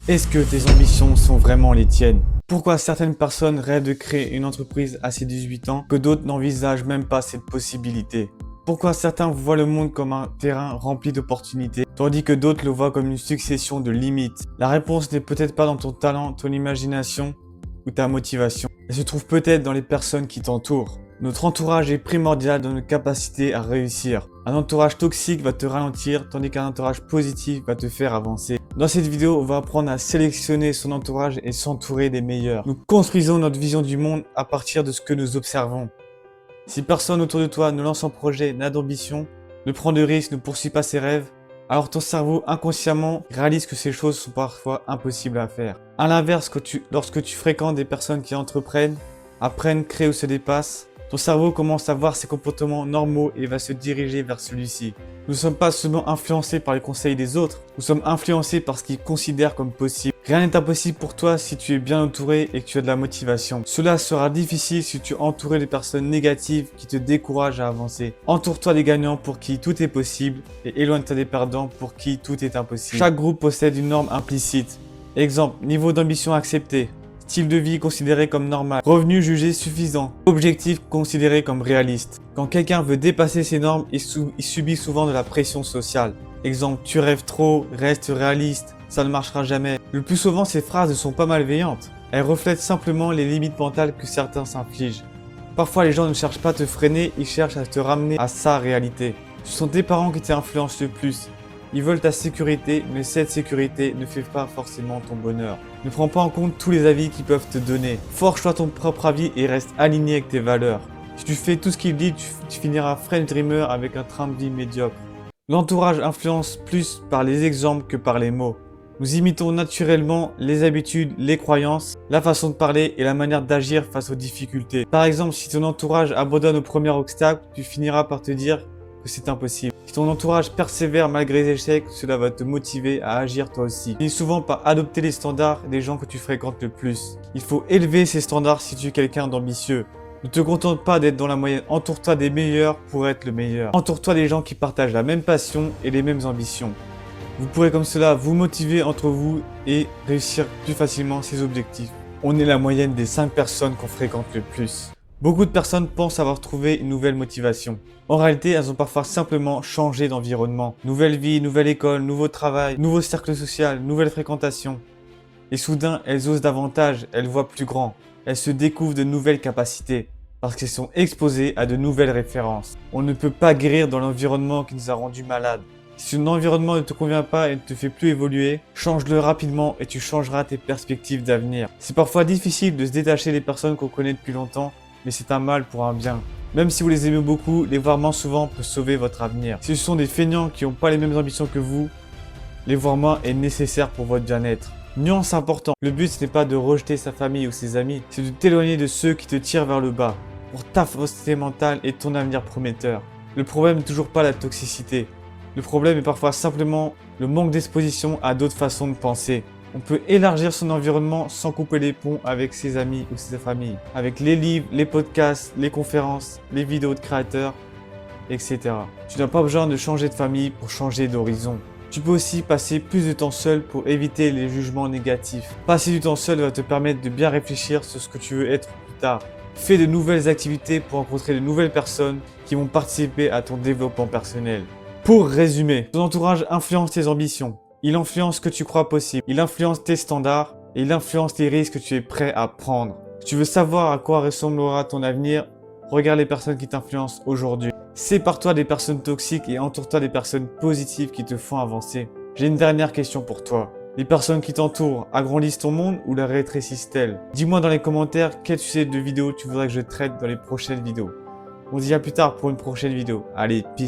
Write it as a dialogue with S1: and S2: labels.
S1: Est-ce que tes ambitions sont vraiment les tiennes? Pourquoi certaines personnes rêvent de créer une entreprise à ses 18 ans que d'autres n'envisagent même pas cette possibilité? Pourquoi certains voient le monde comme un terrain rempli d'opportunités, tandis que d'autres le voient comme une succession de limites? La réponse n'est peut-être pas dans ton talent, ton imagination ou ta motivation. Elle se trouve peut-être dans les personnes qui t'entourent. Notre entourage est primordial dans notre capacité à réussir. Un entourage toxique va te ralentir, tandis qu'un entourage positif va te faire avancer. Dans cette vidéo, on va apprendre à sélectionner son entourage et s'entourer des meilleurs. Nous construisons notre vision du monde à partir de ce que nous observons. Si personne autour de toi ne lance un projet, n'a d'ambition, ne prend de risques, ne poursuit pas ses rêves, alors ton cerveau inconsciemment réalise que ces choses sont parfois impossibles à faire. À l'inverse, lorsque tu fréquentes des personnes qui entreprennent, apprennent, créent ou se dépassent, ton cerveau commence à voir ses comportements normaux et va se diriger vers celui-ci. Nous ne sommes pas seulement influencés par les conseils des autres, nous sommes influencés par ce qu'ils considèrent comme possible. Rien n'est impossible pour toi si tu es bien entouré et que tu as de la motivation. Cela sera difficile si tu es entouré de personnes négatives qui te découragent à avancer. Entoure-toi des gagnants pour qui tout est possible et éloigne-toi des perdants pour qui tout est impossible. Chaque groupe possède une norme implicite. Exemple, niveau d'ambition accepté. Style de vie considéré comme normal, revenu jugé suffisant, objectif considéré comme réaliste. Quand quelqu'un veut dépasser ces normes, il subit souvent de la pression sociale. Exemple, tu rêves trop, reste réaliste, ça ne marchera jamais. Le plus souvent, ces phrases ne sont pas malveillantes. Elles reflètent simplement les limites mentales que certains s'infligent. Parfois, les gens ne cherchent pas à te freiner, ils cherchent à te ramener à sa réalité. Ce sont tes parents qui t'influencent le plus. Ils veulent ta sécurité, mais cette sécurité ne fait pas forcément ton bonheur. Ne prends pas en compte tous les avis qu'ils peuvent te donner. Forge-toi ton propre avis et reste aligné avec tes valeurs. Si tu fais tout ce qu'il dit, tu finiras French Dreamer avec un train de vie médiocre. L'entourage influence plus par les exemples que par les mots. Nous imitons naturellement les habitudes, les croyances, la façon de parler et la manière d'agir face aux difficultés. Par exemple, si ton entourage abandonne au premier obstacle, tu finiras par te dire que c'est impossible. Si ton entourage persévère malgré les échecs, cela va te motiver à agir toi aussi. Finis souvent par adopter les standards des gens que tu fréquentes le plus. Il faut élever ces standards si tu es quelqu'un d'ambitieux. Ne te contente pas d'être dans la moyenne, entoure-toi des meilleurs pour être le meilleur. Entoure-toi des gens qui partagent la même passion et les mêmes ambitions. Vous pourrez comme cela vous motiver entre vous et réussir plus facilement ses objectifs. On est la moyenne des 5 personnes qu'on fréquente le plus. Beaucoup de personnes pensent avoir trouvé une nouvelle motivation. En réalité, elles ont parfois simplement changé d'environnement. Nouvelle vie, nouvelle école, nouveau travail, nouveau cercle social, nouvelle fréquentation. Et soudain, elles osent davantage, elles voient plus grand. Elles se découvrent de nouvelles capacités parce qu'elles sont exposées à de nouvelles références. On ne peut pas guérir dans l'environnement qui nous a rendus malades. Si ton environnement ne te convient pas et ne te fait plus évoluer, change-le rapidement et tu changeras tes perspectives d'avenir. C'est parfois difficile de se détacher des personnes qu'on connaît depuis longtemps, mais c'est un mal pour un bien. Même si vous les aimez beaucoup, les voir moins souvent peut sauver votre avenir. Si ce sont des feignants qui n'ont pas les mêmes ambitions que vous, les voir moins est nécessaire pour votre bien-être. Nuance important, le but ce n'est pas de rejeter sa famille ou ses amis, c'est de t'éloigner de ceux qui te tirent vers le bas, pour ta santé mentale et ton avenir prometteur. Le problème n'est toujours pas la toxicité. Le problème est parfois simplement le manque d'exposition à d'autres façons de penser. On peut élargir son environnement sans couper les ponts avec ses amis ou sa famille. Avec les livres, les podcasts, les conférences, les vidéos de créateurs, etc. Tu n'as pas besoin de changer de famille pour changer d'horizon. Tu peux aussi passer plus de temps seul pour éviter les jugements négatifs. Passer du temps seul va te permettre de bien réfléchir sur ce que tu veux être plus tard. Fais de nouvelles activités pour rencontrer de nouvelles personnes qui vont participer à ton développement personnel. Pour résumer, ton entourage influence tes ambitions. Il influence ce que tu crois possible, il influence tes standards et il influence les risques que tu es prêt à prendre. Si tu veux savoir à quoi ressemblera ton avenir, regarde les personnes qui t'influencent aujourd'hui. Sépare-toi des personnes toxiques et entoure-toi des personnes positives qui te font avancer. J'ai une dernière question pour toi. Les personnes qui t'entourent agrandissent ton monde ou la rétrécissent-elles? Dis-moi dans les commentaires quel sujet de vidéo tu voudrais que je traite dans les prochaines vidéos. On se dit à plus tard pour une prochaine vidéo. Allez, peace.